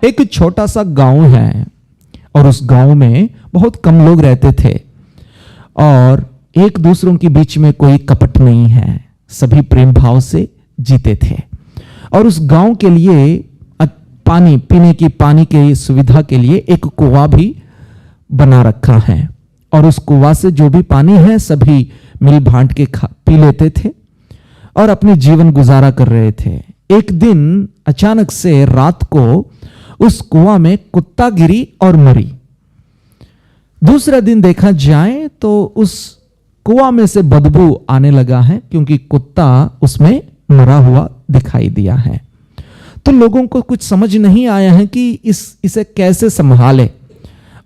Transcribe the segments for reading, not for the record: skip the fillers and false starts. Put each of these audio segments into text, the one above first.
एक छोटा सा गांव है और उस गांव में बहुत कम लोग रहते थे और एक दूसरों के बीच में कोई कपट नहीं है, सभी प्रेम भाव से जीते थे। और उस गांव के लिए पानी पीने की पानी की सुविधा के लिए एक कुआं भी बना रखा है और उस कुआं से जो भी पानी है सभी मिल बांट के पी लेते थे और अपने जीवन गुजारा कर रहे थे। एक दिन अचानक से रात को उस कुआं में कुत्ता गिरी और मरी। दूसरा दिन देखा जाए तो उस कुआं में से बदबू आने लगा है क्योंकि कुत्ता उसमें मरा हुआ दिखाई दिया है। तो लोगों को कुछ समझ नहीं आया है कि इसे कैसे संभाले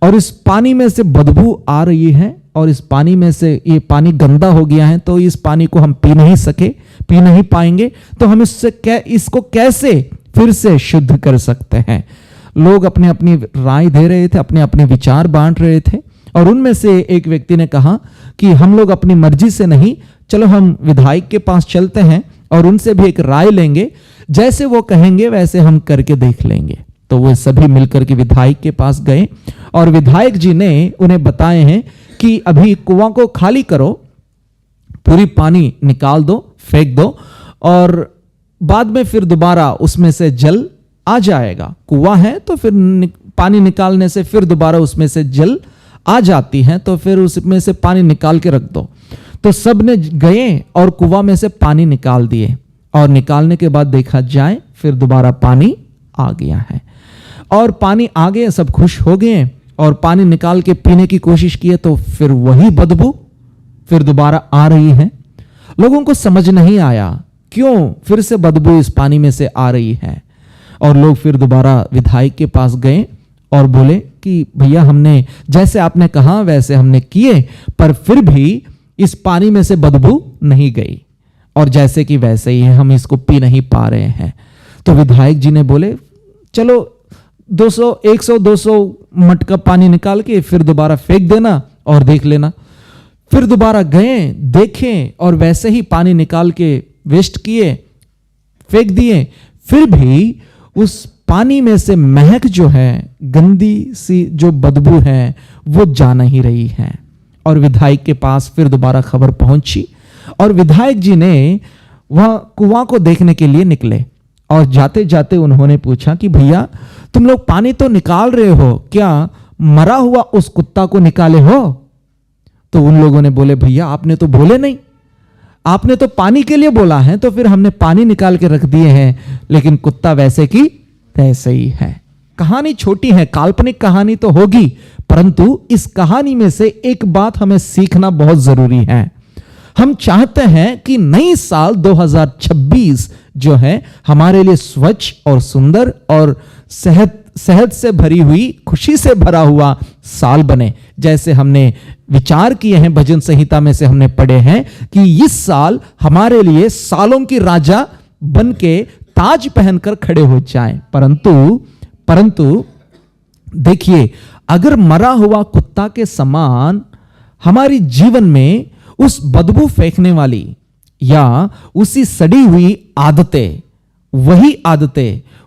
और इस पानी में से बदबू आ रही है और इस पानी में से ये पानी गंदा हो गया है तो इस पानी को हम पी नहीं पाएंगे, तो हम इसको कैसे फिर से शुद्ध कर सकते हैं। लोग अपने अपनी राय दे रहे थे, अपने अपने विचार बांट रहे थे और उनमें से एक व्यक्ति ने कहा कि हम लोग अपनी मर्जी से नहीं, चलो हम विधायक के पास चलते हैं और उनसे भी एक राय लेंगे, जैसे वो कहेंगे वैसे हम करके देख लेंगे। तो वो सभी मिलकर के विधायक के पास गए और विधायक जी ने उन्हें बताए हैं कि अभी कुआं को खाली करो, पूरी पानी निकाल दो, फेंक दो और बाद में फिर दोबारा उसमें से जल आ जाएगा। कुआं है तो फिर पानी निकालने से फिर दोबारा उसमें से जल आ जाती है, तो फिर उसमें से पानी निकाल के रख दो। तो सब ने गए और कुआं में से पानी निकाल दिए और निकालने के बाद देखा जाए फिर दोबारा पानी आ गया है और पानी आ गए, सब खुश हो गए और पानी निकाल के पीने की कोशिश किए तो फिर वही बदबू फिर दोबारा आ रही है। लोगों को समझ नहीं आया क्यों फिर से बदबू इस पानी में से आ रही है और लोग फिर दोबारा विधायक के पास गए और बोले कि भैया हमने जैसे आपने कहा वैसे हमने किए पर फिर भी इस पानी में से बदबू नहीं गई और जैसे कि वैसे ही है, हम इसको पी नहीं पा रहे हैं। तो विधायक जी ने बोले चलो 200, 100, 200 मटका पानी निकाल के फिर दोबारा फेंक देना और देख लेना। फिर दोबारा गए, देखें और वैसे ही पानी निकाल के वेस्ट किए, फेंक दिए, फिर भी उस पानी में से महक जो है, गंदी सी जो बदबू है वो जा नहीं रही है। और विधायक के पास फिर दोबारा खबर पहुंची और विधायक जी ने वह कुआं को देखने के लिए निकले और जाते जाते उन्होंने पूछा कि भैया तुम लोग पानी तो निकाल रहे हो, क्या मरा हुआ उस कुत्ता को निकाले हो? तो उन लोगों ने बोले भैया आपने तो बोले नहीं, आपने तो पानी के लिए बोला है तो फिर हमने पानी निकाल के रख दिए हैं, लेकिन कुत्ता वैसे की तैसे ही है। कहानी छोटी है, काल्पनिक कहानी तो होगी, परंतु इस कहानी में से एक बात हमें सीखना बहुत जरूरी है। हम चाहते हैं कि नई साल 2026 जो है हमारे लिए स्वच्छ और सुंदर और सेहत से भरी हुई, खुशी से भरा हुआ साल बने। जैसे हमने विचार किए हैं, भजन संहिता में से हमने पढ़े हैं कि इस साल हमारे लिए सालों की राजा बन के ताज पहनकर खड़े हो जाएं। परंतु देखिए, अगर मरा हुआ कुत्ता के समान हमारी जीवन में उस बदबू फेंकने वाली या उसी सड़ी हुई आदतें,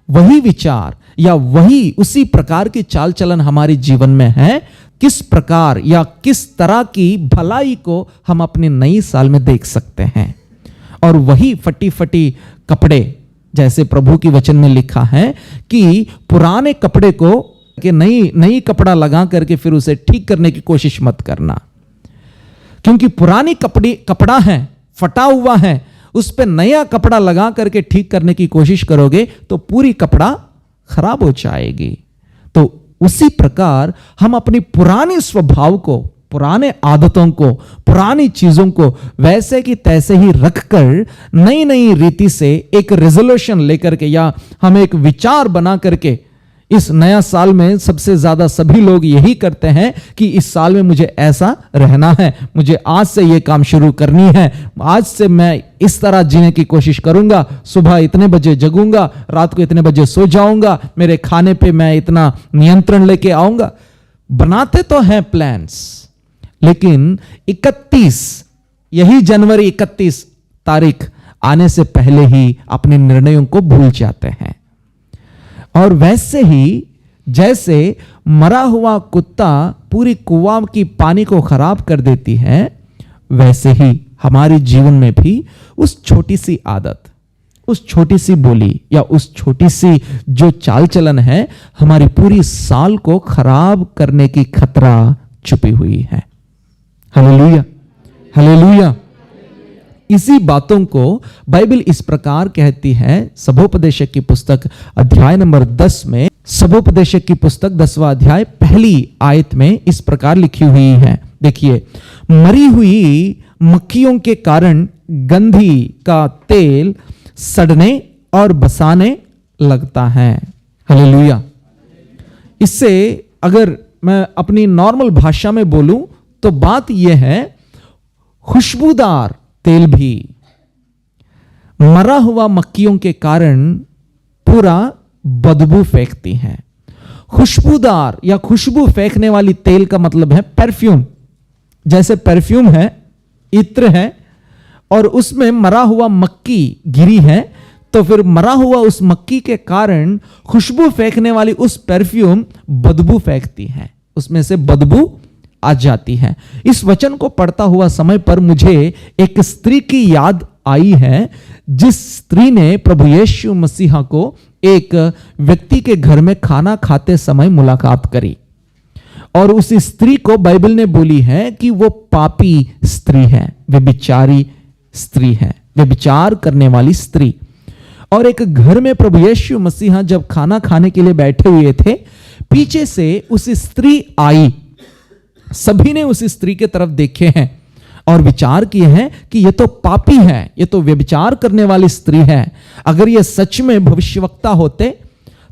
वही विचार या वही उसी प्रकार की चाल चलन हमारे जीवन में है, किस प्रकार या किस तरह की भलाई को हम अपने नई साल में देख सकते हैं। और वही फटी फटी कपड़े, जैसे प्रभु की वचन में लिखा है कि पुराने कपड़े को नई कपड़ा लगा करके फिर उसे ठीक करने की कोशिश मत करना, क्योंकि पुरानी कपड़ा है, फटा हुआ है, उस पे नया कपड़ा लगा करके ठीक करने की कोशिश करोगे तो पूरी कपड़ा खराब हो जाएगी। तो उसी प्रकार हम अपनी पुरानी स्वभाव को, पुराने आदतों को, पुरानी चीजों को वैसे की तैसे ही रखकर नई नई रीति से एक रेजोल्यूशन लेकर के या हम एक विचार बना करके इस नया साल में सबसे ज्यादा सभी लोग यही करते हैं कि इस साल में मुझे ऐसा रहना है, मुझे आज से ये काम शुरू करनी है, आज से मैं इस तरह जीने की कोशिश करूंगा, सुबह इतने बजे जगूंगा, रात को इतने बजे सो जाऊंगा, मेरे खाने पे मैं इतना नियंत्रण लेके आऊंगा। बनाते तो हैं प्लान्स, लेकिन 31 जनवरी 31 तारीख आने से पहले ही अपने निर्णयों को भूल जाते हैं। और वैसे ही जैसे मरा हुआ कुत्ता पूरी कुआं की पानी को खराब कर देती है, वैसे ही हमारे जीवन में भी उस छोटी सी आदत, उस छोटी सी बोली या उस छोटी सी जो चाल चलन है, हमारी पूरी साल को खराब करने की खतरा छुपी हुई है। Hallelujah, hallelujah. इसी बातों को बाइबल इस प्रकार कहती है, सबोपदेशक की पुस्तक अध्याय नंबर 10 में, सबोपदेशक की पुस्तक 10वां अध्याय पहली आयत में इस प्रकार लिखी हुई है। देखिए, मरी हुई मक्खियों के कारण गंधी का तेल सड़ने और बसाने लगता है। हालेलुया। इससे अगर मैं अपनी नॉर्मल भाषा में बोलूं तो बात यह है, खुशबूदार तेल भी मरा हुआ मक्खियों के कारण पूरा बदबू फेंकती हैं। खुशबूदार या खुशबू फेंकने वाली तेल का मतलब है परफ्यूम। जैसे परफ्यूम है, इत्र है, और उसमें मरा हुआ मक्खी गिरी है, तो फिर मरा हुआ उस मक्खी के कारण खुशबू फेंकने वाली उस परफ्यूम बदबू फेंकती है, उसमें से बदबू आ जाती है। इस वचन को पढ़ता हुआ समय पर मुझे एक स्त्री की याद आई है, जिस स्त्री ने प्रभु यीशु मसीहा को एक व्यक्ति के घर में खाना खाते समय मुलाकात करी, और उस स्त्री को बाइबल ने बोली है कि वो पापी स्त्री है, व्यभिचारी स्त्री है, व्यभिचार करने वाली स्त्री। और एक घर में प्रभु यीशु मसीहा जब खाना खाने के लिए बैठे हुए थे, पीछे से उस स्त्री आई। सभी ने उस स्त्री के तरफ देखे हैं और विचार किए हैं कि ये तो पापी है, ये तो व्यभिचार करने वाली स्त्री है। अगर ये सच में भविष्यवक्ता होते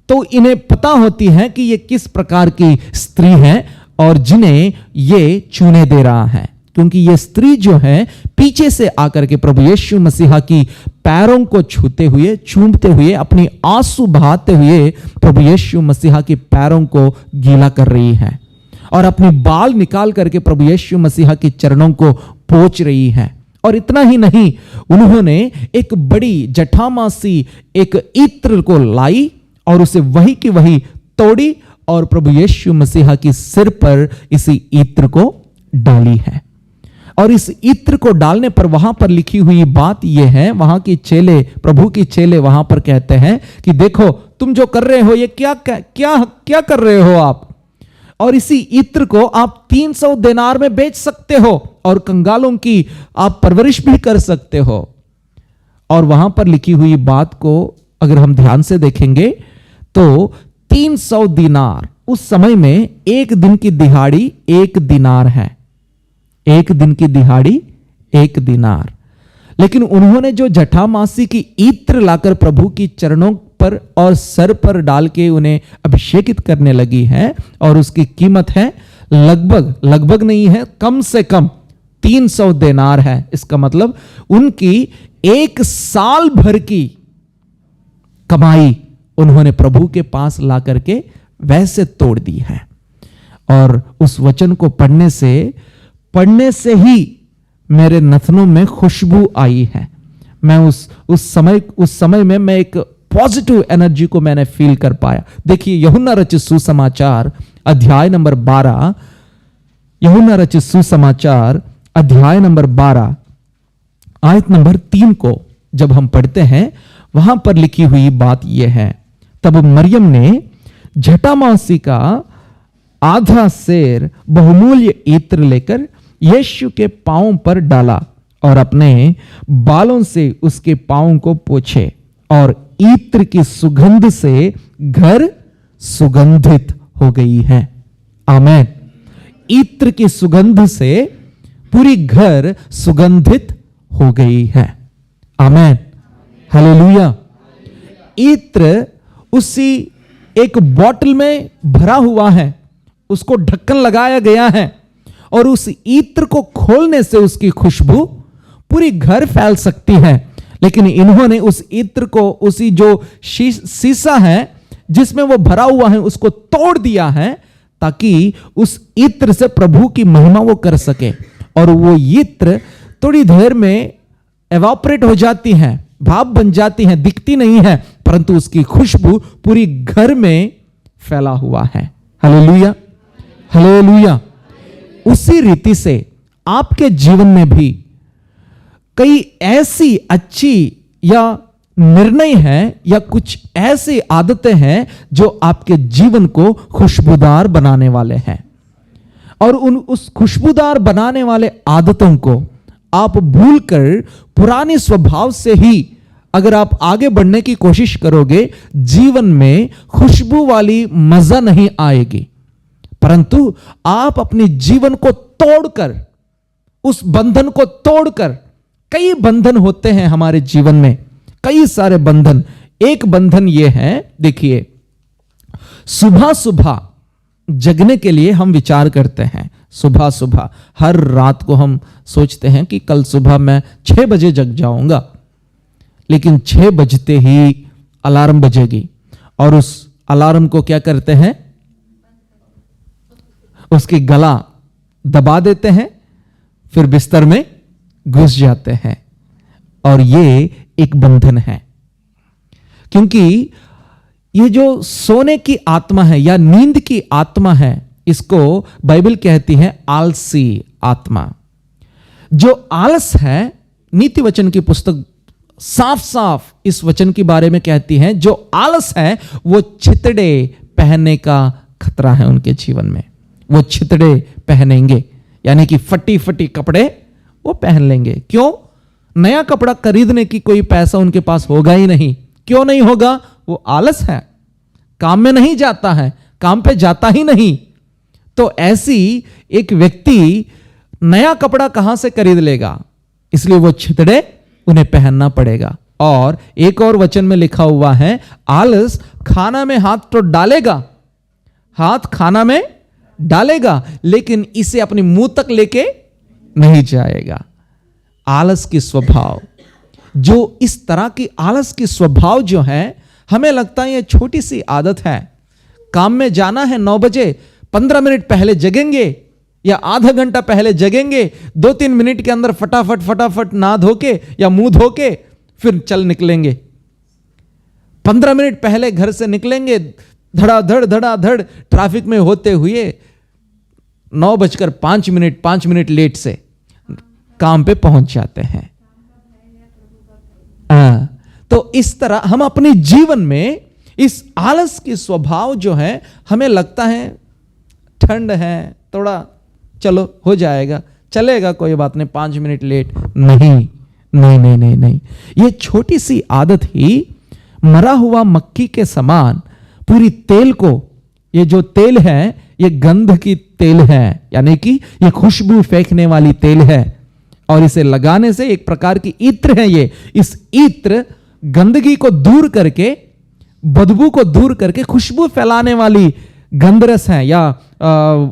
तो इन्हें पता होती है कि ये किस प्रकार की स्त्री है और जिन्हें ये चूने दे रहा है, क्योंकि ये स्त्री जो है पीछे से आकर के प्रभु यीशु मसीहा की पैरों को छूते हुए, चूमते हुए, अपनी आंसू बहाते हुए प्रभु यीशु मसीहा के पैरों को गीला कर रही है और अपनी बाल निकाल करके प्रभु यीशु मसीहा के चरणों को पोंछ रही है। और इतना ही नहीं, उन्होंने एक बड़ी जटामासी एक इत्र को लाई और उसे वही की वही तोड़ी और प्रभु यीशु मसीहा के सिर पर इसी इत्र को डाली है। और इस इत्र को डालने पर वहां पर लिखी हुई बात यह है, वहां के चेले, प्रभु के चेले वहां पर कहते हैं कि देखो तुम जो कर रहे हो ये क्या क्या क्या कर रहे हो आप, और इसी इत्र को आप 300 देनार में बेच सकते हो और कंगालों की आप परवरिश भी कर सकते हो। और वहां पर लिखी हुई बात को अगर हम ध्यान से देखेंगे तो 300 दिनार, उस समय में एक दिन की दिहाड़ी 1 दिनार है, एक दिन की दिहाड़ी 1 दिनार। लेकिन उन्होंने जो जटामासी की इत्र लाकर प्रभु की चरणों पर और सर पर डाल के उन्हें अभिषेकित करने लगी है, और उसकी कीमत है लगभग नहीं है, कम से कम 300 देनार है। इसका मतलब उनकी 1 साल भर की कमाई उन्होंने प्रभु के पास ला करके वैसे तोड़ दी है। और उस वचन को पढ़ने से ही मेरे नथनों में खुशबू आई है। मैं उस समय में मैं एक पॉजिटिव एनर्जी को मैंने फील कर पाया। देखिए, यूहन्ना रचित सुसमाचार अध्याय नंबर 12, यूहन्ना रचित सुसमाचार अध्याय नंबर 12 आयत नंबर 3 को जब हम पढ़ते हैं, वहां पर लिखी हुई बात यह है, तब मरियम ने जटामासी का आधा सेर बहुमूल्य इत्र लेकर यीशु के पांवों पर डाला और अपने बालों से उसके पांवों को पोंछे, और इत्र की सुगंध से घर सुगंधित हो गई है। आमेन। इत्र की सुगंध से पूरी घर सुगंधित हो गई है। आमेन, हालेलुया। इत्र उसी एक बोतल में भरा हुआ है, उसको ढक्कन लगाया गया है, और उस इत्र को खोलने से उसकी खुशबू पूरी घर फैल सकती है। लेकिन इन्होंने उस इत्र को, उसी जो शीशा है जिसमें वो भरा हुआ है, उसको तोड़ दिया है ताकि उस इत्र से प्रभु की महिमा वो कर सके। और वो इत्र थोड़ी देर में एवापोरेट हो जाती है, भाप बन जाती है, दिखती नहीं है, परंतु उसकी खुशबू पूरी घर में फैला हुआ है। Hallelujah, hallelujah. उसी रीति से आपके जीवन में भी कई ऐसी अच्छी या निर्णय है या कुछ ऐसी आदतें हैं जो आपके जीवन को खुशबूदार बनाने वाले हैं, और उस खुशबूदार बनाने वाले आदतों को आप भूलकर पुराने स्वभाव से ही अगर आप आगे बढ़ने की कोशिश करोगे, जीवन में खुशबू वाली मजा नहीं आएगी, परंतु आप अपने जीवन को तोड़कर, उस बंधन को तोड़कर, कई बंधन होते हैं हमारे जीवन में, कई सारे बंधन। एक बंधन यह है, देखिए, सुबह सुबह जगने के लिए हम विचार करते हैं। सुबह सुबह हर रात को हम सोचते हैं कि कल सुबह मैं 6 बजे जग जाऊंगा, लेकिन 6 बजते ही अलार्म बजेगी और उस अलार्म को क्या करते हैं, उसकी गला दबा देते हैं, फिर बिस्तर में घुस जाते हैं। और ये एक बंधन है, क्योंकि ये जो सोने की आत्मा है या नींद की आत्मा है, इसको बाइबल कहती है आलसी आत्मा। जो आलस है, नीति वचन की पुस्तक साफ साफ इस वचन के बारे में कहती है, जो आलस है वो छितड़े पहनने का खतरा है उनके जीवन में। वो छितड़े पहनेंगे, यानी कि फटी फटी कपड़े वो पहन लेंगे। क्यों? नया कपड़ा खरीदने की कोई पैसा उनके पास होगा ही नहीं। क्यों नहीं होगा? वो आलस है, काम में नहीं जाता है, काम पे जाता ही नहीं। तो ऐसी एक व्यक्ति नया कपड़ा कहां से खरीद लेगा? इसलिए वो छितड़े उन्हें पहनना पड़ेगा। और एक और वचन में लिखा हुआ है, आलस खाना में हाथ तो डालेगा, हाथ खाना में डालेगा, लेकिन इसे अपने मुंह तक लेके नहीं जाएगा। आलस की स्वभाव, जो इस तरह की आलस की स्वभाव जो है, हमें लगता है ये छोटी सी आदत है। काम में जाना है 9 बजे, 15 मिनट पहले जगेंगे या आधा घंटा पहले जगेंगे, 2-3 मिनट के अंदर फटाफट फटाफट नहा धो के या मुंह धो के फिर चल निकलेंगे। 15 मिनट पहले घर से निकलेंगे, धड़ाधड़ ट्रैफिक में होते हुए 9:05 5 मिनट लेट से काम पे पहुंच जाते हैं। तो इस तरह हम अपने जीवन में इस आलस की स्वभाव जो है, हमें लगता है ठंड है, थोड़ा चलो हो जाएगा, चलेगा, कोई बात नहीं, 5 मिनट लेट। नहीं नहीं नहीं नहीं नहीं, ये छोटी सी आदत ही मरा हुआ मक्खी के समान पूरी तेल को, ये जो तेल है ये गंध की तेल है, यानी कि ये खुशबू फेंकने वाली तेल है, और इसे लगाने से एक प्रकार की इत्र है ये। इस इत्र गंदगी को दूर करके, बदबू को दूर करके खुशबू फैलाने वाली गंधरस है, या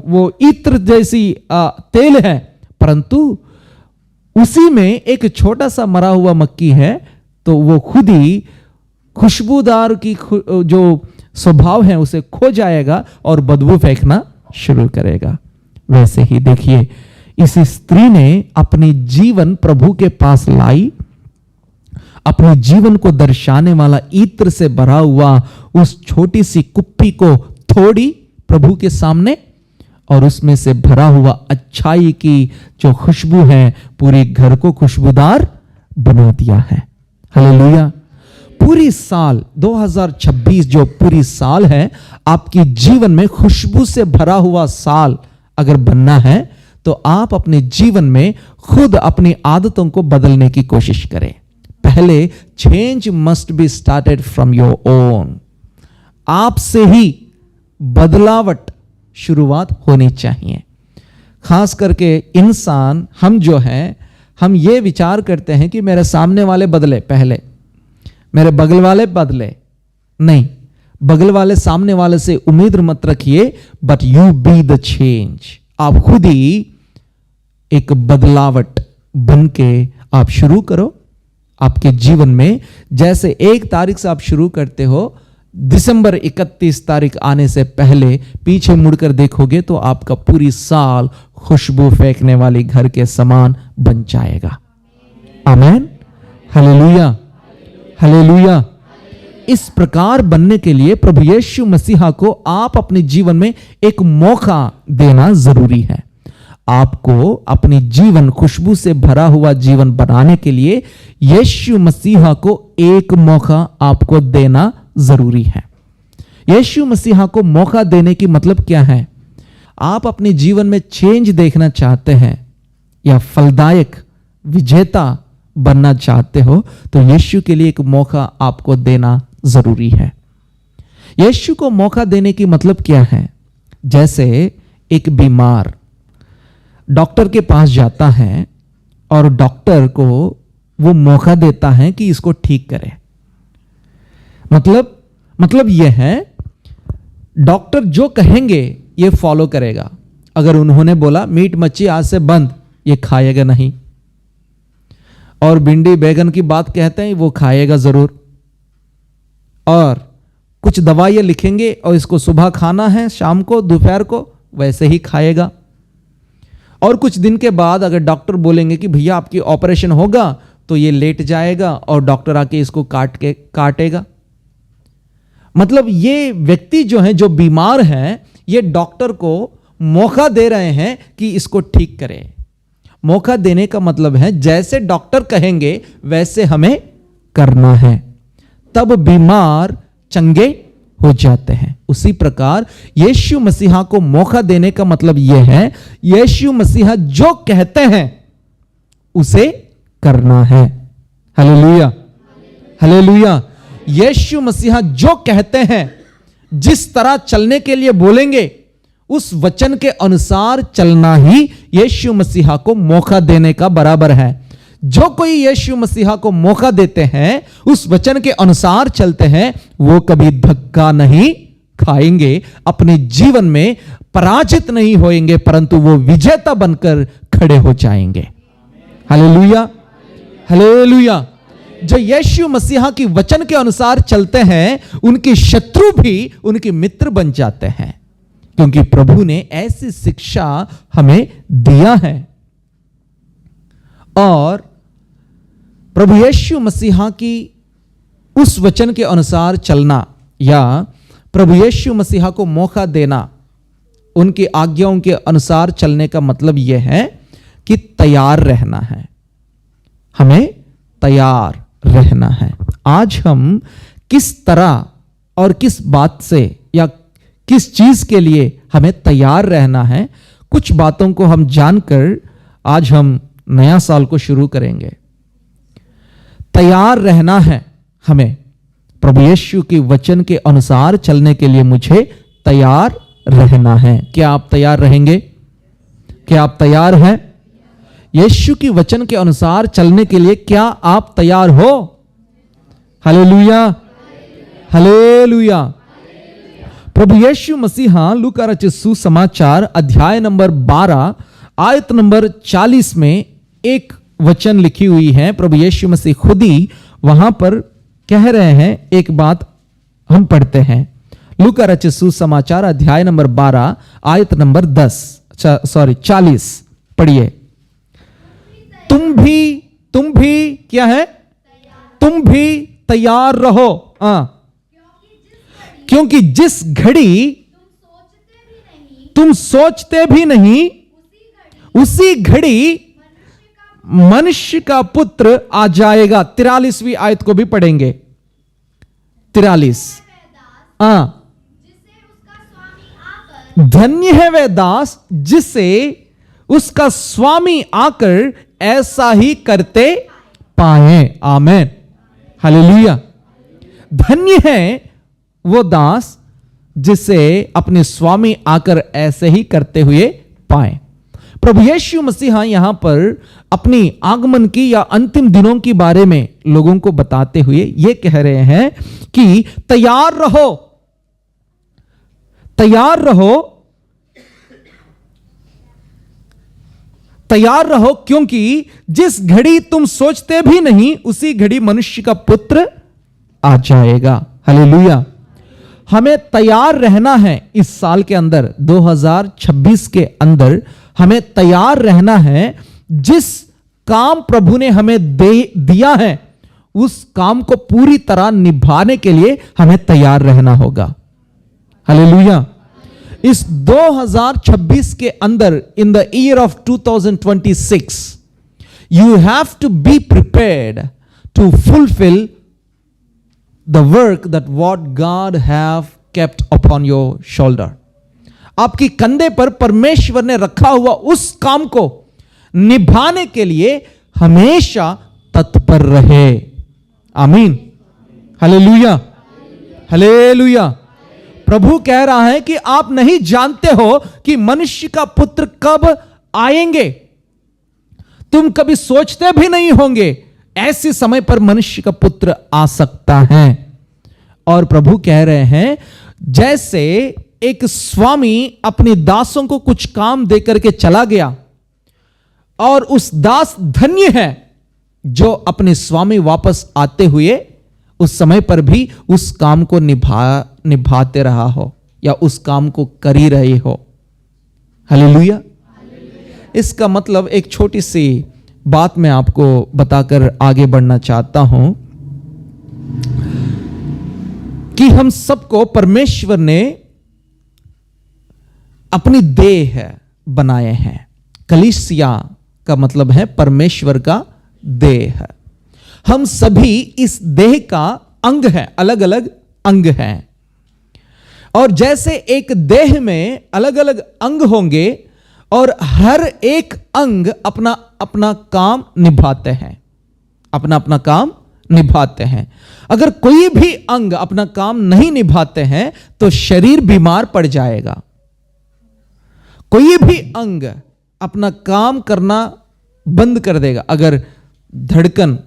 वो इत्र जैसी तेल है, परंतु उसी में एक छोटा सा मरा हुआ मक्खी है, तो वो खुद ही खुशबूदार की जो स्वभाव है उसे खो जाएगा और बदबू फेंकना शुरू करेगा। वैसे ही देखिए, इस स्त्री ने अपनी जीवन प्रभु के पास लाई, अपने जीवन को दर्शाने वाला इत्र से भरा हुआ उस छोटी सी कुप्पी को थोड़ी प्रभु के सामने, और उसमें से भरा हुआ अच्छाई की जो खुशबू है पूरे घर को खुशबूदार बना दिया है। हालेलुया। पूरी साल 2026 जो पूरी साल है, आपके जीवन में खुशबू से भरा हुआ साल अगर बनना है, तो आप अपने जीवन में खुद अपनी आदतों को बदलने की कोशिश करें। पहले change must be started from your own. आपसे ही बदलावट शुरुआत होनी चाहिए। खास करके इंसान, हम जो हैं, हम ये विचार करते हैं कि मेरे सामने वाले बदले, पहले मेरे बगल वाले बदले। नहीं, बगल वाले सामने वाले से उम्मीद मत रखिए, but you be the change. आप खुद ही एक बदलावट बन के आप शुरू करो आपके जीवन में। जैसे 1 तारीख से आप शुरू करते हो, दिसंबर 31 तारीख आने से पहले पीछे मुड़कर देखोगे तो आपका पूरी साल खुशबू फेंकने वाली घर के समान बन जाएगा। आमीन, हालेलुया, हालेलुया। इस प्रकार बनने के लिए प्रभु यीशु मसीहा को आप अपने जीवन में एक मौका देना जरूरी है। आपको अपनी जीवन खुशबू से भरा हुआ जीवन बनाने के लिए यीशु मसीहा को एक मौका आपको देना जरूरी है। यीशु मसीहा को मौका देने की मतलब क्या है? आप अपने जीवन में चेंज देखना चाहते हैं या फलदायक विजेता बनना चाहते हो तो यीशु के लिए एक मौका आपको देना जरूरी है। यीशु को मौका देने की मतलब क्या है? जैसे एक बीमार डॉक्टर के पास जाता है और डॉक्टर को वो मौका देता है कि इसको ठीक करे। मतलब यह है डॉक्टर जो कहेंगे ये फॉलो करेगा। अगर उन्होंने बोला मीट मच्छी आज से बंद, ये खाएगा नहीं, और भिंडी बैगन की बात कहते हैं वो खाएगा जरूर, और कुछ दवाइयां लिखेंगे और इसको सुबह खाना है, शाम को, दोपहर को, वैसे ही खाएगा। और कुछ दिन के बाद अगर डॉक्टर बोलेंगे कि भैया आपकी ऑपरेशन होगा तो ये लेट जाएगा और डॉक्टर आके इसको काटेगा। मतलब ये व्यक्ति जो है, जो बीमार है, ये डॉक्टर को मौका दे रहे हैं कि इसको ठीक करें। मौका देने का मतलब है जैसे डॉक्टर कहेंगे वैसे हमें करना है, तब बीमार चंगे हो जाते हैं। उसी प्रकार यीशु मसीहा को मौका देने का मतलब यह है यीशु मसीहा जो कहते हैं उसे करना है। Hallelujah, hallelujah. यीशु मसीहा जो कहते हैं, जिस तरह चलने के लिए बोलेंगे, उस वचन के अनुसार चलना ही यीशु मसीहा को मौका देने का बराबर है। जो कोई यीशु मसीहा को मौका देते हैं, उस वचन के अनुसार चलते हैं, वो कभी धक्का नहीं खाएंगे, अपने जीवन में पराजित नहीं होएंगे, परंतु वो विजेता बनकर खड़े हो जाएंगे। Hallelujah, hallelujah. जो यीशु मसीहा की वचन के अनुसार चलते हैं, उनके शत्रु भी उनके मित्र बन जाते हैं, क्योंकि प्रभु ने ऐसी शिक्षा हमें दिया है। और प्रभु यीशु मसीहा की उस वचन के अनुसार चलना या प्रभु यीशु मसीहा को मौका देना, उनकी आज्ञाओं के अनुसार चलने का मतलब यह है कि तैयार रहना है। हमें तैयार रहना है। आज हम किस तरह और किस बात से या किस चीज के लिए हमें तैयार रहना है, कुछ बातों को हम जानकर आज हम नया साल को शुरू करेंगे। तैयार रहना है हमें। प्रभु यीशु के वचन के अनुसार चलने के लिए मुझे तैयार रहना है। क्या आप तैयार रहेंगे? क्या आप तैयार हैं? यीशु की वचन के अनुसार चलने के लिए क्या आप तैयार हो? Hallelujah, hallelujah. प्रभु यीशु मसीहा लूका रचित सुसमाचार अध्याय नंबर 12 आयत नंबर 40 में एक वचन लिखी हुई है। प्रभु यीशु मसीह खुद ही वहां पर कह रहे हैं। एक बात हम पढ़ते हैं, लूका रचित सुसमाचार अध्याय नंबर 12 आयत नंबर 40 पढ़िए। तुम भी क्या है? तुम भी तैयार रहो, क्योंकि जिस घड़ी तुम सोचते भी नहीं, उसी घड़ी मनुष्य का पुत्र आ जाएगा। 43वीं आयत को भी पढ़ेंगे। 43। धन्य है वह दास जिसे उसका स्वामी आकर ऐसा ही करते पाए। आमेन, हालेलुया। धन्य है वो दास जिसे अपने स्वामी आकर ऐसे ही करते हुए पाए। प्रभु यीशु मसीहा यहां पर अपनी आगमन की या अंतिम दिनों के बारे में लोगों को बताते हुए यह कह रहे हैं कि तैयार रहो, तैयार रहो, तैयार रहो, क्योंकि जिस घड़ी तुम सोचते भी नहीं, उसी घड़ी मनुष्य का पुत्र आ जाएगा। हालेलुया। हमें तैयार रहना है इस साल के अंदर, 2026 के अंदर हमें तैयार रहना है। जिस काम प्रभु ने हमें दिया है उस काम को पूरी तरह निभाने के लिए हमें तैयार रहना होगा। हालेलुया। इस 2026 के अंदर, in the year of 2026, you have to be prepared to fulfill the work that what God have kept upon your shoulder. आपकी कंधे पर परमेश्वर ने रखा हुआ उस काम को निभाने के लिए हमेशा तत्पर रहे। आमीन। Hallelujah, hallelujah. प्रभु कह रहा है कि आप नहीं जानते हो कि मनुष्य का पुत्र कब आएंगे। तुम कभी सोचते भी नहीं होंगे ऐसे समय पर मनुष्य का पुत्र आ सकता है। और प्रभु कह रहे हैं, जैसे एक स्वामी अपने दासों को कुछ काम देकर के चला गया और उस दास धन्य है जो अपने स्वामी वापस आते हुए उस समय पर भी उस काम को निभाते रहा हो या उस काम को कर ही रहे हो। हालेलुया। इसका मतलब एक छोटी सी बात मैं आपको बताकर आगे बढ़ना चाहता हूं कि हम सबको परमेश्वर ने अपनी देह बनाए हैं। कलीसिया का मतलब है परमेश्वर का देह। हम सभी इस देह का अंग हैं, अलग अलग अंग हैं। और जैसे एक देह में अलग अलग अंग होंगे और हर एक अंग अपना अपना काम निभाते हैं, अपना अपना काम निभाते हैं। अगर कोई भी अंग अपना काम नहीं निभाते हैं तो शरीर बीमार पड़ जाएगा। कोई भी अंग अपना काम करना बंद कर देगा। अगर धड़कन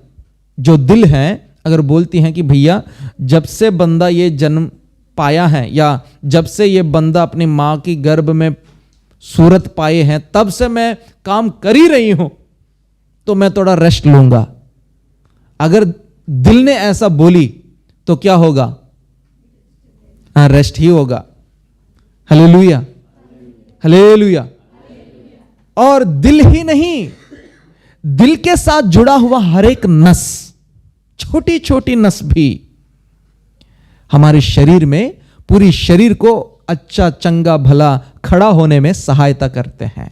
जो दिल है अगर बोलती हैं कि भैया जब से बंदा ये जन्म पाया है या जब से ये बंदा अपनी मां की गर्भ में सूरत पाए हैं तब से मैं काम कर ही रही हूं तो मैं थोड़ा रेस्ट लूंगा। अगर दिल ने ऐसा बोली तो क्या होगा? रेस्ट ही होगा। Hallelujah, hallelujah. और दिल ही नहीं, दिल के साथ जुड़ा हुआ हर एक नस, छोटी छोटी नस भी हमारे शरीर में पूरी शरीर को अच्छा चंगा भला खड़ा होने में सहायता करते हैं।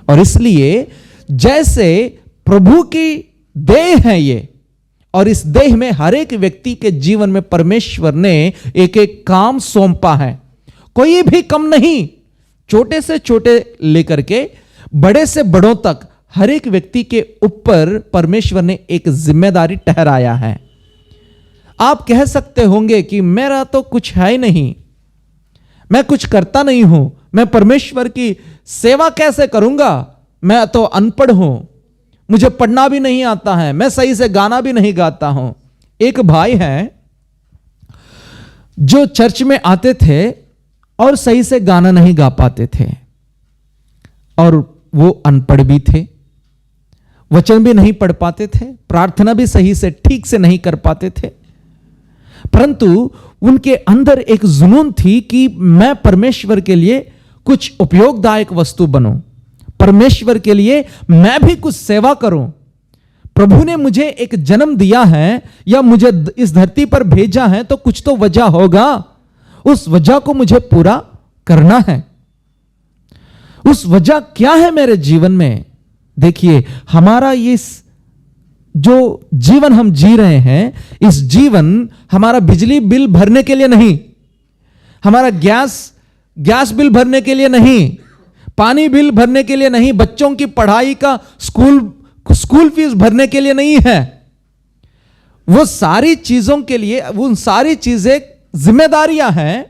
और इसलिए जैसे प्रभु की देह है ये, और इस देह में हर एक व्यक्ति के जीवन में परमेश्वर ने एक एक काम सौंपा है। कोई भी कम नहीं, छोटे से छोटे लेकर के बड़े से बड़ों तक हर एक व्यक्ति के ऊपर परमेश्वर ने एक जिम्मेदारी ठहराया है। आप कह सकते होंगे कि मेरा तो कुछ है ही नहीं, मैं कुछ करता नहीं हूं, मैं परमेश्वर की सेवा कैसे करूंगा, मैं तो अनपढ़ हूं, मुझे पढ़ना भी नहीं आता है, मैं सही से गाना भी नहीं गाता हूं। एक भाई हैं जो चर्च में आते थे और सही से गाना नहीं गा पाते थे और वो अनपढ़ भी थे, वचन भी नहीं पढ़ पाते थे, प्रार्थना भी सही से ठीक से नहीं कर पाते थे, परंतु उनके अंदर एक जुनून थी कि मैं परमेश्वर के लिए कुछ उपयोगदायक वस्तु बनूं, परमेश्वर के लिए मैं भी कुछ सेवा करूं। प्रभु ने मुझे एक जन्म दिया है या मुझे इस धरती पर भेजा है तो कुछ तो वजह होगा, उस वजह को मुझे पूरा करना है। उस वजह क्या है मेरे जीवन में? देखिए, हमारा इस जो जीवन हम जी रहे हैं, इस जीवन हमारा बिजली बिल भरने के लिए नहीं, हमारा गैस बिल भरने के लिए नहीं, पानी बिल भरने के लिए नहीं, बच्चों की पढ़ाई का स्कूल फीस भरने के लिए नहीं है। वो सारी चीजों के लिए, वो सारी चीजें जिम्मेदारियां हैं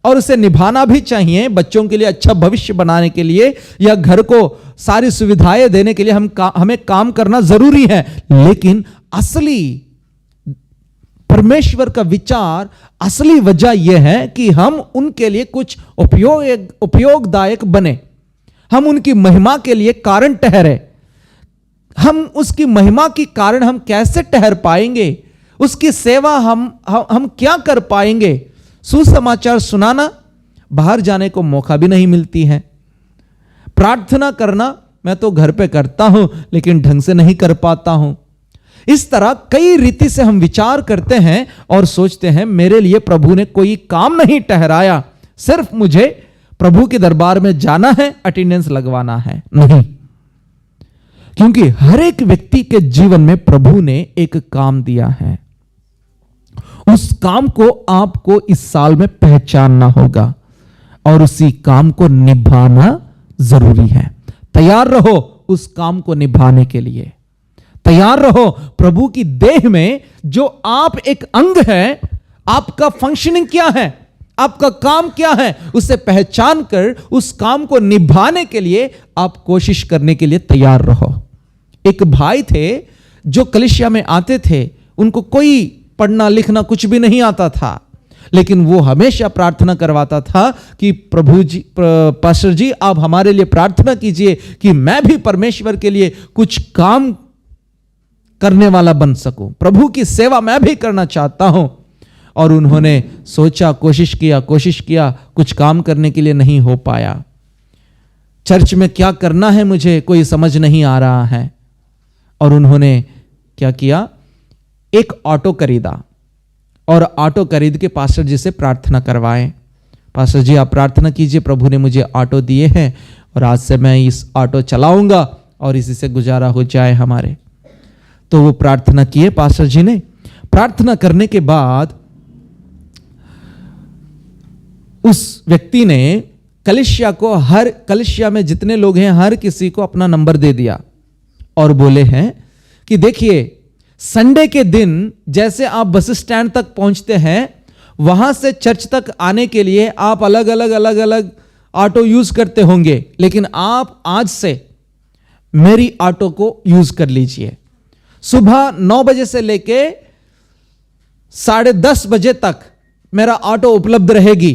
और उसे निभाना भी चाहिए। बच्चों के लिए अच्छा भविष्य बनाने के लिए या घर को सारी सुविधाएं देने के लिए हमें काम करना जरूरी है, लेकिन असली परमेश्वर का विचार, असली वजह यह है कि हम उनके लिए कुछ उपयोगदायक बने, हम उनकी महिमा के लिए कारण ठहरे। हम उसकी महिमा के कारण हम कैसे ठहर पाएंगे? उसकी सेवा हम क्या कर पाएंगे? सुसमाचार सुनाना, बाहर जाने को मौका भी नहीं मिलती है। प्रार्थना करना मैं तो घर पे करता हूं लेकिन ढंग से नहीं कर पाता हूं। इस तरह कई रीति से हम विचार करते हैं और सोचते हैं मेरे लिए प्रभु ने कोई काम नहीं ठहराया, सिर्फ मुझे प्रभु के दरबार में जाना है, अटेंडेंस लगवाना है। नहीं, क्योंकि हर एक व्यक्ति के जीवन में प्रभु ने एक काम दिया है। उस काम को आपको इस साल में पहचानना होगा और उसी काम को निभाना जरूरी है। तैयार रहो उस काम को निभाने के लिए। तैयार रहो। प्रभु की देह में जो आप एक अंग है, आपका फंक्शनिंग क्या है, आपका काम क्या है, उसे पहचान कर उस काम को निभाने के लिए आप कोशिश करने के लिए तैयार रहो। एक भाई थे जो कलीसिया में आते थे, उनको कोई पढ़ना लिखना कुछ भी नहीं आता था, लेकिन वो हमेशा प्रार्थना करवाता था कि प्रभु जी, पास्टर जी आप हमारे लिए प्रार्थना कीजिए कि मैं भी परमेश्वर के लिए कुछ काम करने वाला बन सकूं, प्रभु की सेवा मैं भी करना चाहता हूं। और उन्होंने सोचा, कोशिश किया, कुछ काम करने के लिए नहीं हो पाया। चर्च में क्या करना है मुझे कोई समझ नहीं आ रहा है। और उन्होंने क्या किया, एक ऑटो खरीदा और ऑटो खरीद के पास्टर जी से प्रार्थना करवाए, पास्टर जी आप प्रार्थना कीजिए, प्रभु ने मुझे ऑटो दिए हैं और आज से मैं इस ऑटो चलाऊंगा और इसी से गुजारा हो जाए हमारे। तो वो प्रार्थना किए पास्टर जी ने। प्रार्थना करने के बाद उस व्यक्ति ने कलीसिया में जितने लोग हैं हर किसी को अपना नंबर दे दिया और बोले हैं कि देखिए संडे के दिन जैसे आप बस स्टैंड तक पहुंचते हैं, वहां से चर्च तक आने के लिए आप अलग अलग ऑटो यूज करते होंगे, लेकिन आप आज से मेरी ऑटो को यूज कर लीजिए। सुबह 9 बजे से लेके 10:30 बजे तक मेरा ऑटो उपलब्ध रहेगी,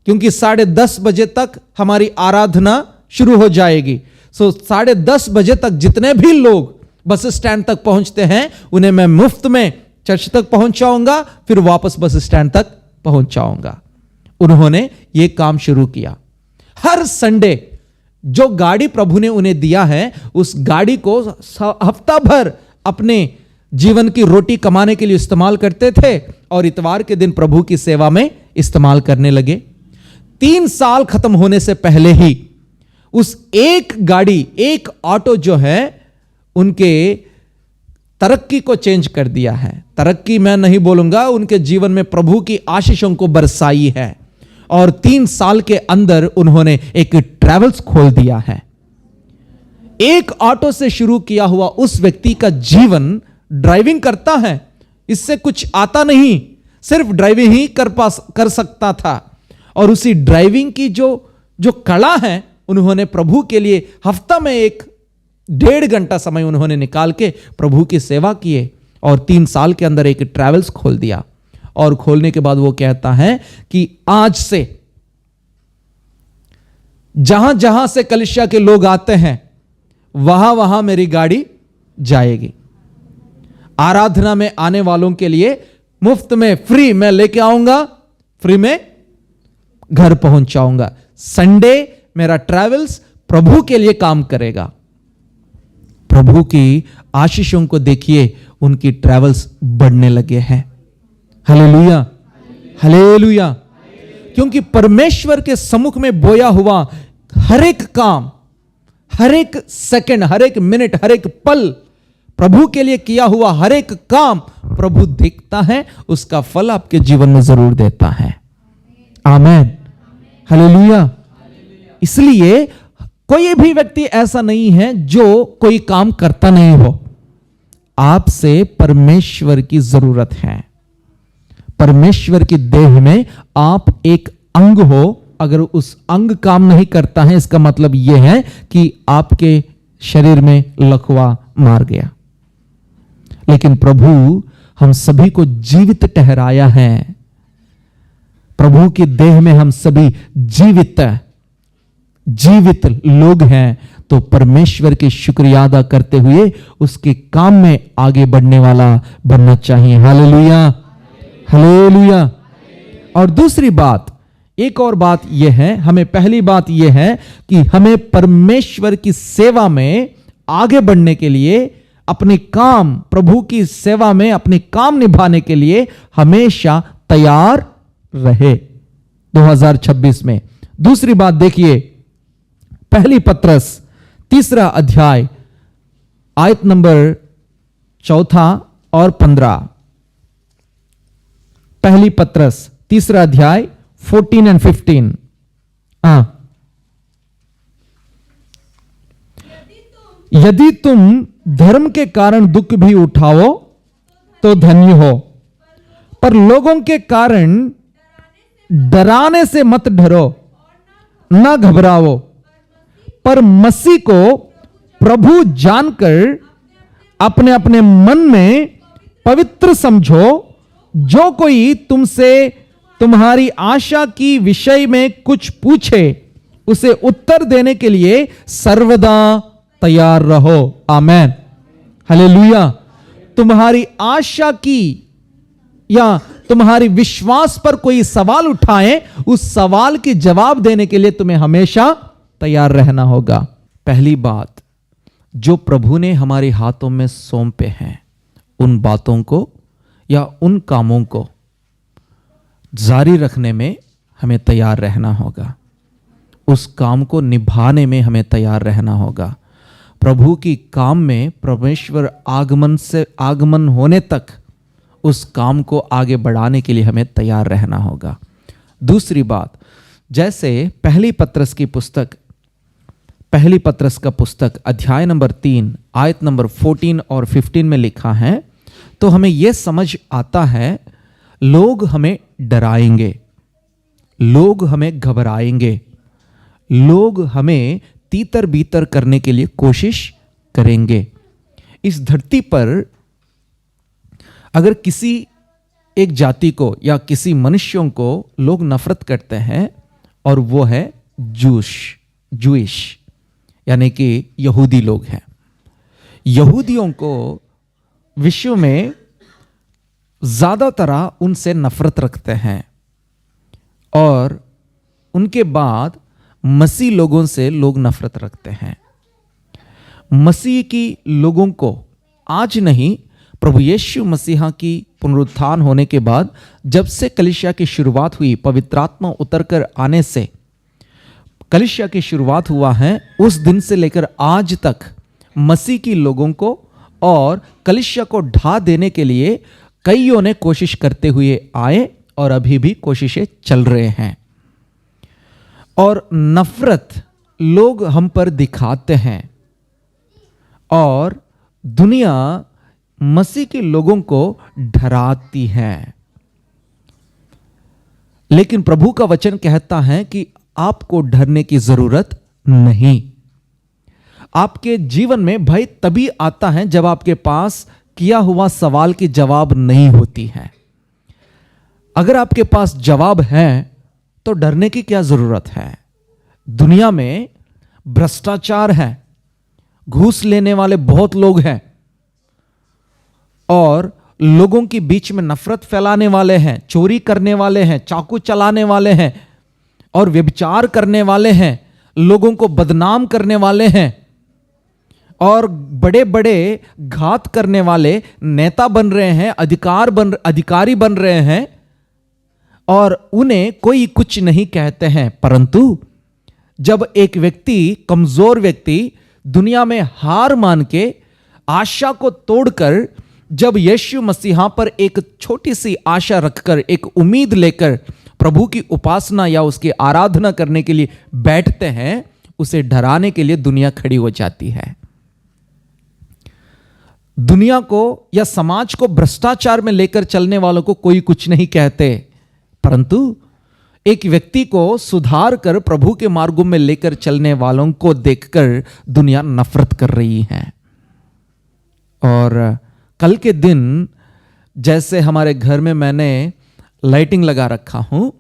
क्योंकि 10:30 बजे तक हमारी आराधना शुरू हो जाएगी। 10:30 बजे तक जितने भी लोग बस स्टैंड तक पहुंचते हैं उन्हें मैं मुफ्त में चर्च तक पहुंचाऊंगा, फिर वापस बस स्टैंड तक पहुंचाऊंगा। उन्होंने ये काम शुरू किया। हर संडे जो गाड़ी प्रभु ने उन्हें दिया है, उस गाड़ी को हफ्ता भर अपने जीवन की रोटी कमाने के लिए इस्तेमाल करते थे और इतवार के दिन प्रभु की सेवा में इस्तेमाल करने लगे। 3 साल खत्म होने से पहले ही उस एक गाड़ी, एक ऑटो जो है, उनके तरक्की को चेंज कर दिया है। तरक्की मैं नहीं बोलूंगा, उनके जीवन में प्रभु की आशीषों को बरसाई है और 3 साल के अंदर उन्होंने एक ट्रैवल्स खोल दिया है। एक ऑटो से शुरू किया हुआ उस व्यक्ति का जीवन ड्राइविंग करता है, इससे कुछ आता नहीं, सिर्फ ड्राइविंग ही कर सकता था। और उसी ड्राइविंग की जो कला है, उन्होंने प्रभु के लिए हफ्ता में 1.5 घंटा समय उन्होंने निकाल के प्रभु की सेवा किए और 3 साल के अंदर एक ट्रैवल्स खोल दिया। और खोलने के बाद वो कहता है कि आज से जहां जहां से कलीसिया के लोग आते हैं वहां वहां मेरी गाड़ी जाएगी। आराधना में आने वालों के लिए मुफ्त में, फ्री मैं लेके आऊंगा, फ्री में घर पहुंचाऊंगा। संडे मेरा ट्रैवल्स प्रभु के लिए काम करेगा। प्रभु की आशीषों को देखिए, उनकी ट्रैवल्स बढ़ने लगे हैं। Hallelujah, hallelujah. क्योंकि परमेश्वर के सम्मुख में बोया हुआ हर एक काम, हर एक सेकंड, हर एक मिनट, हर एक पल, प्रभु के लिए किया हुआ हर एक काम प्रभु देखता है, उसका फल आपके जीवन में जरूर देता है। आमीन, हालेलुया। इसलिए कोई भी व्यक्ति ऐसा नहीं है जो कोई काम करता नहीं हो। आपसे परमेश्वर की जरूरत है। परमेश्वर की देह में आप एक अंग हो। अगर उस अंग काम नहीं करता है, इसका मतलब यह है कि आपके शरीर में लकवा मार गया। लेकिन प्रभु हम सभी को जीवित ठहराया है। प्रभु की देह में हम सभी जीवित लोग हैं। तो परमेश्वर की शुक्रिया अदा करते हुए उसके काम में आगे बढ़ने वाला बनना चाहिए। Hallelujah, hallelujah. और दूसरी बात, एक और बात यह है, हमें पहली बात यह है कि हमें परमेश्वर की सेवा में आगे बढ़ने के लिए अपने काम, प्रभु की सेवा में अपने काम निभाने के लिए हमेशा तैयार रहे 2026 में। दूसरी बात देखिए, पहली पत्रस 3 अध्याय आयत नंबर 4 और 15। पहली पत्रस 3 अध्याय 14 एंड 15। यदि तुम धर्म के कारण दुख भी उठाओ तो धन्य हो, पर लोगों के कारण डराने से मत डरो, न घबराओ, पर मसीह को प्रभु जानकर अपने अपने मन में पवित्र समझो। जो कोई तुमसे तुम्हारी आशा की विषय में कुछ पूछे, उसे उत्तर देने के लिए सर्वदा तैयार रहो। आमेन, हालेलुया। तुम्हारी आशा की या तुम्हारी विश्वास पर कोई सवाल उठाए, उस सवाल के जवाब देने के लिए तुम्हें हमेशा तैयार रहना होगा। पहली बात, जो प्रभु ने हमारे हाथों में सौंपे हैं, उन बातों को या उन कामों को जारी रखने में हमें तैयार रहना होगा। उस काम को निभाने में हमें तैयार रहना होगा। प्रभु की काम में परमेश्वर आगमन होने तक उस काम को आगे बढ़ाने के लिए हमें तैयार रहना होगा। दूसरी बात, जैसे पहली पत्रस का पुस्तक अध्याय नंबर 3 आयत नंबर 14 और 15 में लिखा है, तो हमें यह समझ आता है, लोग हमें डराएंगे, लोग हमें घबराएंगे, लोग हमें तीतर बीतर करने के लिए कोशिश करेंगे। इस धरती पर अगर किसी एक जाति को या किसी मनुष्यों को लोग नफरत करते हैं, और वो है जूइश यानी कि यहूदी लोग हैं। यहूदियों को विश्व में ज्यादातर उनसे नफरत रखते हैं, और उनके बाद मसीह लोगों से लोग नफरत रखते हैं। मसीह की लोगों को आज नहीं, प्रभु यीशु मसीहा की पुनरुत्थान होने के बाद, जब से कलीसिया की शुरुआत हुई, पवित्र आत्मा उतरकर आने से कलीसिया की शुरुआत हुआ है, उस दिन से लेकर आज तक मसीह की लोगों को और कलीसिया को ढा देने के लिए कईयों ने कोशिश करते हुए आए, और अभी भी कोशिशें चल रहे हैं। और नफरत लोग हम पर दिखाते हैं, और दुनिया मसीह के लोगों को डराती है। लेकिन प्रभु का वचन कहता है कि आपको डरने की जरूरत नहीं। आपके जीवन में भय तभी आता है जब आपके पास किया हुआ सवाल की जवाब नहीं होती है। अगर आपके पास जवाब है तो डरने की क्या जरूरत है। दुनिया में भ्रष्टाचार है, घूस लेने वाले बहुत लोग हैं, और लोगों के बीच में नफरत फैलाने वाले हैं, चोरी करने वाले हैं, चाकू चलाने वाले हैं, और व्यभिचार करने वाले हैं, लोगों को बदनाम करने वाले हैं, और बड़े बड़े घात करने वाले नेता बन रहे हैं, अधिकारी बन रहे हैं, और उन्हें कोई कुछ नहीं कहते हैं। परंतु जब एक व्यक्ति, कमजोर व्यक्ति, दुनिया में हार मान के, आशा को तोड़कर, जब यीशु मसीहा पर एक छोटी सी आशा रखकर, एक उम्मीद लेकर प्रभु की उपासना या उसकी आराधना करने के लिए बैठते हैं, उसे डराने के लिए दुनिया खड़ी हो जाती है। दुनिया को या समाज को भ्रष्टाचार में लेकर चलने वालों को कोई कुछ नहीं कहते, परंतु एक व्यक्ति को सुधार कर प्रभु के मार्गों में लेकर चलने वालों को देखकर दुनिया नफरत कर रही है। और कल के दिन जैसे हमारे घर में मैंने लाइटिंग लगा रखा हूं,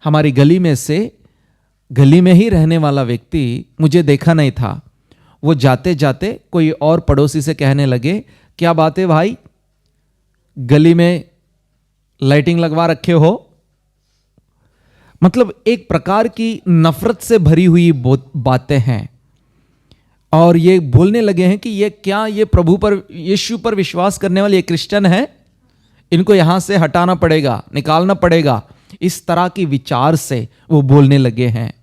हमारी गली में से, गली में ही रहने वाला व्यक्ति मुझे देखा नहीं था। वो जाते जाते कोई और पड़ोसी से कहने लगे, क्या बात है भाई, गली में लाइटिंग लगवा रखे हो। मतलब एक प्रकार की नफरत से भरी हुई बातें हैं। और ये बोलने लगे हैं कि ये क्या, ये प्रभु पर, यीशु पर विश्वास करने वाले ये क्रिश्चियन है, इनको यहां से हटाना पड़ेगा, निकालना पड़ेगा। इस तरह की विचार से वो बोलने लगे हैं।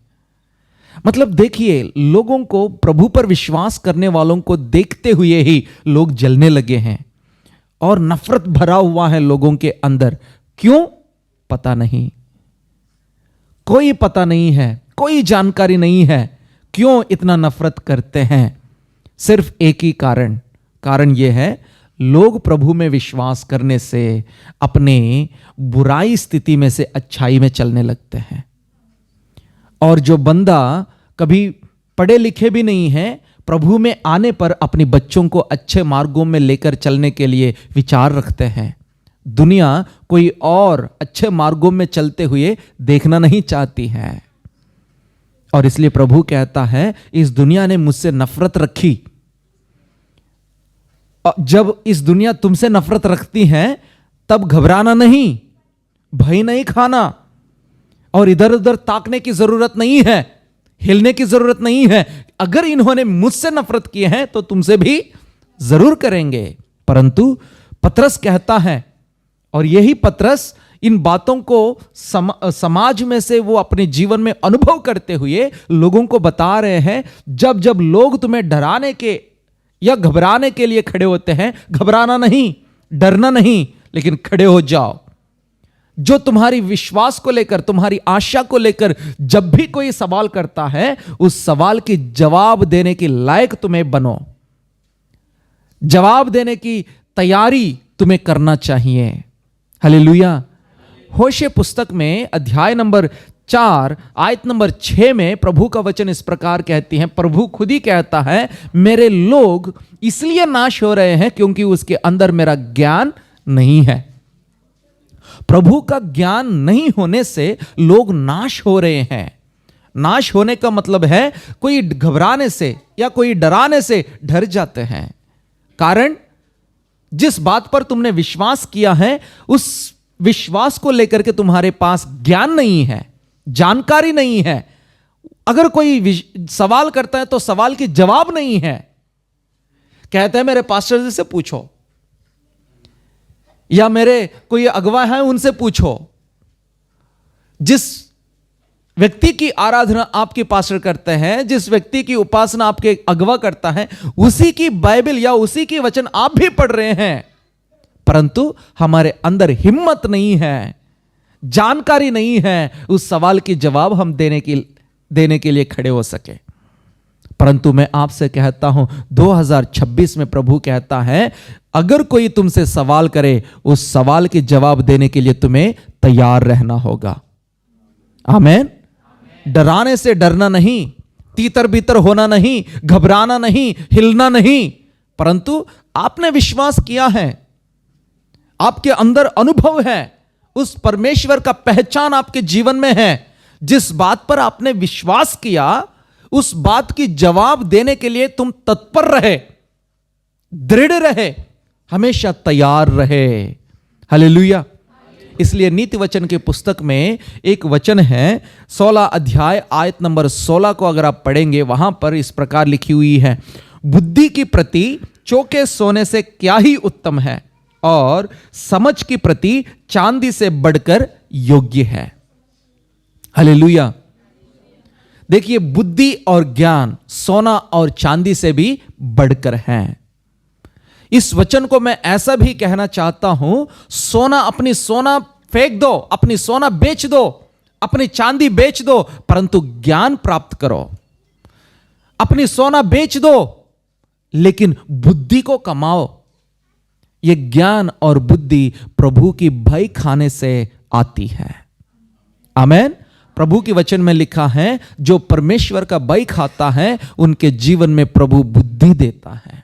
मतलब देखिए, लोगों को, प्रभु पर विश्वास करने वालों को देखते हुए ही लोग जलने लगे हैं और नफरत भरा हुआ है लोगों के अंदर। क्यों? पता नहीं, कोई पता नहीं है, कोई जानकारी नहीं है क्यों इतना नफरत करते हैं। सिर्फ एक ही कारण यह है, लोग प्रभु में विश्वास करने से अपने बुराई स्थिति में से अच्छाई में चलने लगते हैं। और जो बंदा कभी पढ़े लिखे भी नहीं है, प्रभु में आने पर अपने बच्चों को अच्छे मार्गों में लेकर चलने के लिए विचार रखते हैं। दुनिया कोई और अच्छे मार्गों में चलते हुए देखना नहीं चाहती है। और इसलिए प्रभु कहता है, इस दुनिया ने मुझसे नफरत रखी। जब इस दुनिया तुमसे नफरत रखती है तब घबराना नहीं, भय नहीं खाना, और इधर उधर ताकने की जरूरत नहीं है, हिलने की जरूरत नहीं है। अगर इन्होंने मुझसे नफरत की है तो तुमसे भी जरूर करेंगे। परंतु पतरस कहता है, और यही पतरस इन बातों को समाज में से वो अपने जीवन में अनुभव करते हुए लोगों को बता रहे हैं। जब जब लोग तुम्हें डराने के या घबराने के लिए खड़े होते हैं, घबराना नहीं, डरना नहीं, लेकिन खड़े हो जाओ। जो तुम्हारी विश्वास को लेकर, तुम्हारी आशा को लेकर जब भी कोई सवाल करता है, उस सवाल की जवाब देने के लायक तुम्हें बनो। जवाब देने की तैयारी तुम्हें करना चाहिए। हालेलुया। होशे पुस्तक में अध्याय नंबर 4 आयत नंबर 6 में प्रभु का वचन इस प्रकार कहती है, प्रभु खुद ही कहता है, मेरे लोग इसलिए नाश हो रहे हैं क्योंकि उसके अंदर मेरा ज्ञान नहीं है। प्रभु का ज्ञान नहीं होने से लोग नाश हो रहे हैं। नाश होने का मतलब है कोई घबराने से या कोई डराने से डर जाते हैं। कारण, जिस बात पर तुमने विश्वास किया है, उस विश्वास को लेकर के तुम्हारे पास ज्ञान नहीं है, जानकारी नहीं है। अगर कोई सवाल करता है तो सवाल की जवाब नहीं है। कहते हैं मेरे पास्टर जी से पूछो, या मेरे कोई अगवा है उनसे पूछो। जिस व्यक्ति की आराधना आपके पास्टर करते हैं, जिस व्यक्ति की उपासना आपके अगवा करता है, उसी की बाइबल या उसी की वचन आप भी पढ़ रहे हैं, परंतु हमारे अंदर हिम्मत नहीं है, जानकारी नहीं है, उस सवाल की जवाब हम देने के लिए खड़े हो सके। परंतु मैं आपसे कहता हूं, 2026 में प्रभु कहता है, अगर कोई तुमसे सवाल करे, उस सवाल के जवाब देने के लिए तुम्हें तैयार रहना होगा। आमीन। डराने से डरना नहीं, तीतर बीतर होना नहीं, घबराना नहीं, हिलना नहीं, परंतु आपने विश्वास किया है, आपके अंदर अनुभव है, उस परमेश्वर का पहचान आपके जीवन में है। जिस बात पर आपने विश्वास किया, उस बात की जवाब देने के लिए तुम तत्पर रहे, दृढ़ रहे, हमेशा तैयार रहे। हालेलुया। इसलिए नीति वचन के पुस्तक में एक वचन है, 16 अध्याय आयत नंबर 16 को अगर आप पढ़ेंगे, वहां पर इस प्रकार लिखी हुई है, बुद्धि की प्रति चौके सोने से क्या ही उत्तम है, और समझ की प्रति चांदी से बढ़कर योग्य है। हालेलुया। देखिए, बुद्धि और ज्ञान सोना और चांदी से भी बढ़कर हैं। इस वचन को मैं ऐसा भी कहना चाहता हूं, अपनी सोना फेंक दो, अपनी सोना बेच दो, अपनी चांदी बेच दो, परंतु ज्ञान प्राप्त करो। अपनी सोना बेच दो, लेकिन बुद्धि को कमाओ। यह ज्ञान और बुद्धि प्रभु की भय खाने से आती है। आमीन। प्रभु के वचन में लिखा है, जो परमेश्वर का भय खाता है, उनके जीवन में प्रभु बुद्धि देता है,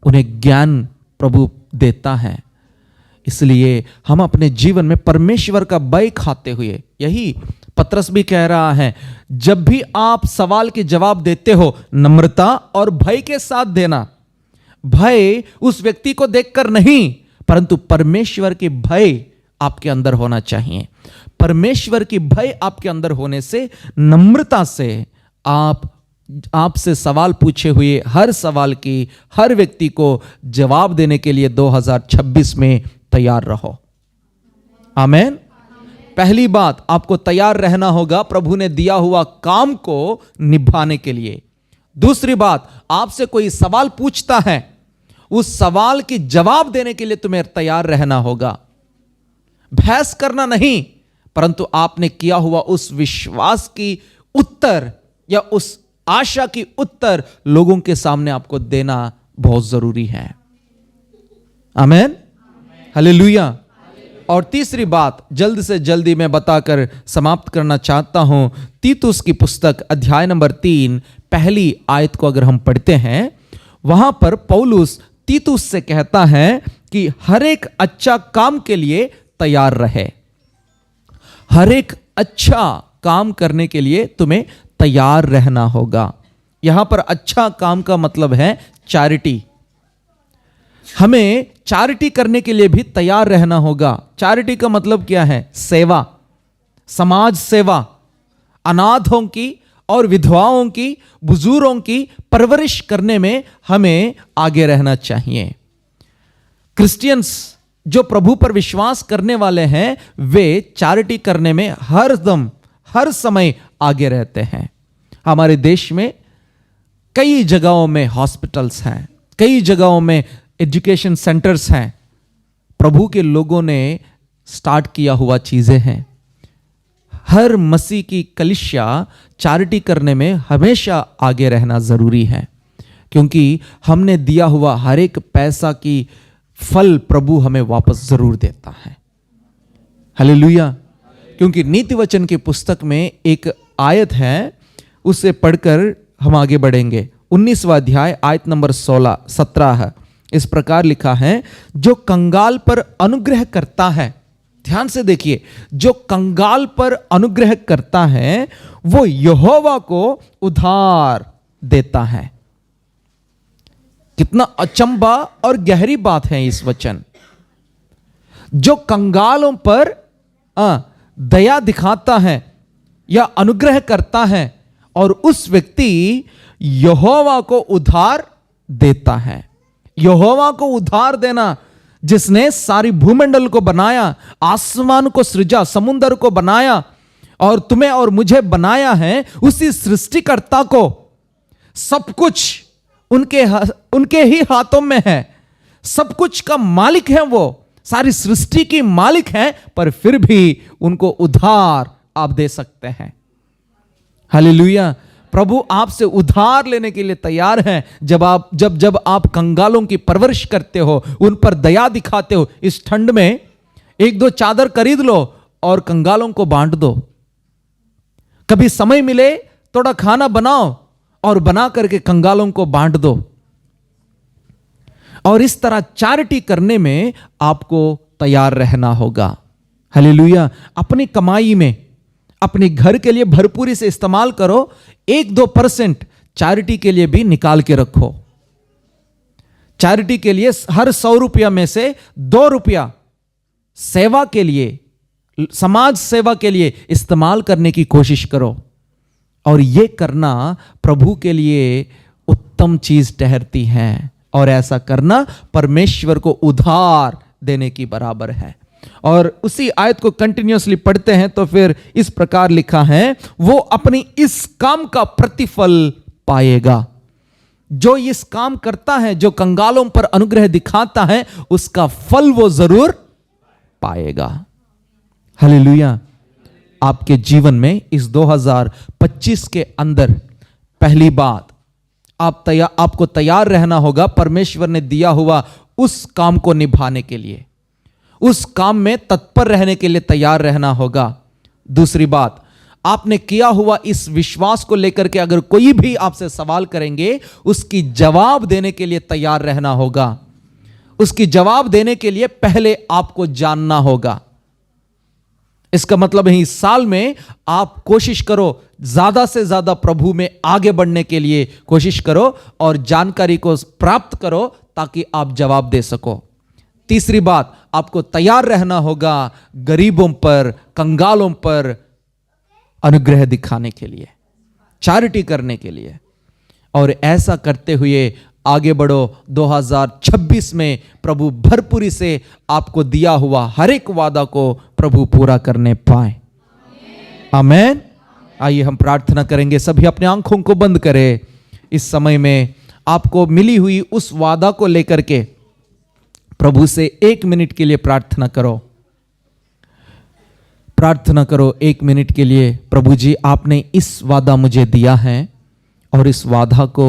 उन्हें ज्ञान प्रभु देता है। इसलिए हम अपने जीवन में परमेश्वर का भय खाते हुए, यही पतरस भी कह रहा है, जब भी आप सवाल के जवाब देते हो, नम्रता और भय के साथ देना। भय उस व्यक्ति को देखकर नहीं, परंतु परमेश्वर के भय आपके अंदर होना चाहिए। परमेश्वर की भय आपके अंदर होने से, नम्रता से आप आपसे सवाल पूछे हुए हर सवाल की, हर व्यक्ति को जवाब देने के लिए 2026 में तैयार रहो। आमीन। पहली बात, आपको तैयार रहना होगा प्रभु ने दिया हुआ काम को निभाने के लिए। दूसरी बात, आपसे कोई सवाल पूछता है, उस सवाल की जवाब देने के लिए तुम्हें तैयार रहना होगा। बहस करना नहीं, परंतु आपने किया हुआ उस विश्वास की उत्तर या उस आशा की उत्तर लोगों के सामने आपको देना बहुत जरूरी है। आमीन, हालेलुया। और तीसरी बात, जल्द से जल्दी मैं बताकर समाप्त करना चाहता हूं। तीतुस की पुस्तक अध्याय नंबर 3 पहली आयत को अगर हम पढ़ते हैं, वहां पर पौलुस तीतुस से कहता है कि हर एक अच्छा काम के लिए तैयार रहे। हर एक अच्छा काम करने के लिए तुम्हें तैयार रहना होगा। यहां पर अच्छा काम का मतलब है चैरिटी। हमें चैरिटी करने के लिए भी तैयार रहना होगा। चैरिटी का मतलब क्या है? सेवा, समाज सेवा, अनाथों की और विधवाओं की, बुजुर्गों की परवरिश करने में हमें आगे रहना चाहिए। क्रिश्चियंस जो प्रभु पर विश्वास करने वाले हैं, वे चैरिटी करने में हर समय आगे रहते हैं। हमारे देश में कई जगहों में हॉस्पिटल्स हैं, कई जगहों में एजुकेशन सेंटर्स हैं। प्रभु के लोगों ने स्टार्ट किया हुआ चीजें हैं। हर मसीह की कलीसिया चैरिटी करने में हमेशा आगे रहना जरूरी है, क्योंकि हमने दिया हुआ हर एक पैसा की फल प्रभु हमें वापस जरूर देता है। हालेलुया। क्योंकि नीति वचन की पुस्तक में एक आयत है, उसे पढ़कर हम आगे बढ़ेंगे। 19वां अध्याय आयत नंबर 17 है। इस प्रकार लिखा है, जो कंगाल पर अनुग्रह करता है, ध्यान से देखिए, जो कंगाल पर अनुग्रह करता है वो यहोवा को उधार देता है। कितना अचंभा और गहरी बात है इस वचन। जो कंगालों पर दया दिखाता है या अनुग्रह करता है, और उस व्यक्ति यहोवा को उधार देता है। यहोवा को उधार देना, जिसने सारी भूमंडल को बनाया, आसमान को सृजा, समुद्र को बनाया और तुम्हें और मुझे बनाया है, उसी सृष्टिकर्ता को सब कुछ उनके ही हाथों में है। सब कुछ का मालिक है, वो सारी सृष्टि की मालिक है, पर फिर भी उनको उधार आप दे सकते हैं। हालेलुया। प्रभु आपसे उधार लेने के लिए तैयार हैं। जब आप कंगालों की परवरिश करते हो, उन पर दया दिखाते हो, इस ठंड में 1-2 चादर खरीद लो और कंगालों को बांट दो। कभी समय मिले थोड़ा खाना बनाओ और बना करके कंगालों को बांट दो। और इस तरह चैरिटी करने में आपको तैयार रहना होगा। हालेलुया। अपनी कमाई में अपने घर के लिए भरपूरी से इस्तेमाल करो। 1-2% चैरिटी के लिए भी निकाल के रखो। चैरिटी के लिए हर 100 रुपया में से 2 रुपया सेवा के लिए, समाज सेवा के लिए इस्तेमाल करने की कोशिश करो। और यह करना प्रभु के लिए उत्तम चीज ठहरती है, और ऐसा करना परमेश्वर को उधार देने की बराबर है। और उसी आयत को कंटिन्यूअसली पढ़ते हैं तो फिर इस प्रकार लिखा है, वो अपनी इस काम का प्रतिफल पाएगा। जो इस काम करता है, जो कंगालों पर अनुग्रह दिखाता है, उसका फल वो जरूर पाएगा। हालेलुया। आपके जीवन में इस 2025 के अंदर पहली बात, आपको तैयार रहना होगा परमेश्वर ने दिया हुआ उस काम को निभाने के लिए, उस काम में तत्पर रहने के लिए तैयार रहना होगा। दूसरी बात, आपने किया हुआ इस विश्वास को लेकर के अगर कोई भी आपसे सवाल करेंगे, उसकी जवाब देने के लिए तैयार रहना होगा। उसकी जवाब देने के लिए पहले आपको जानना होगा। इसका मतलब है इस साल में आप कोशिश करो, ज्यादा से ज्यादा प्रभु में आगे बढ़ने के लिए कोशिश करो और जानकारी को प्राप्त करो ताकि आप जवाब दे सको। तीसरी बात, आपको तैयार रहना होगा गरीबों पर, कंगालों पर अनुग्रह दिखाने के लिए, चैरिटी करने के लिए। और ऐसा करते हुए आगे बढ़ो। 2026 में प्रभु भरपूरी से आपको दिया हुआ हर एक वादा को प्रभु पूरा करने पाए। आमीन। आइए हम प्रार्थना करेंगे। सभी अपने आंखों को बंद करें। इस समय में आपको मिली हुई उस वादा को लेकर के प्रभु से 1 मिनट के लिए प्रार्थना करो। प्रार्थना करो 1 मिनट के लिए। प्रभु जी, आपने इस वादा मुझे दिया है और इस वादा को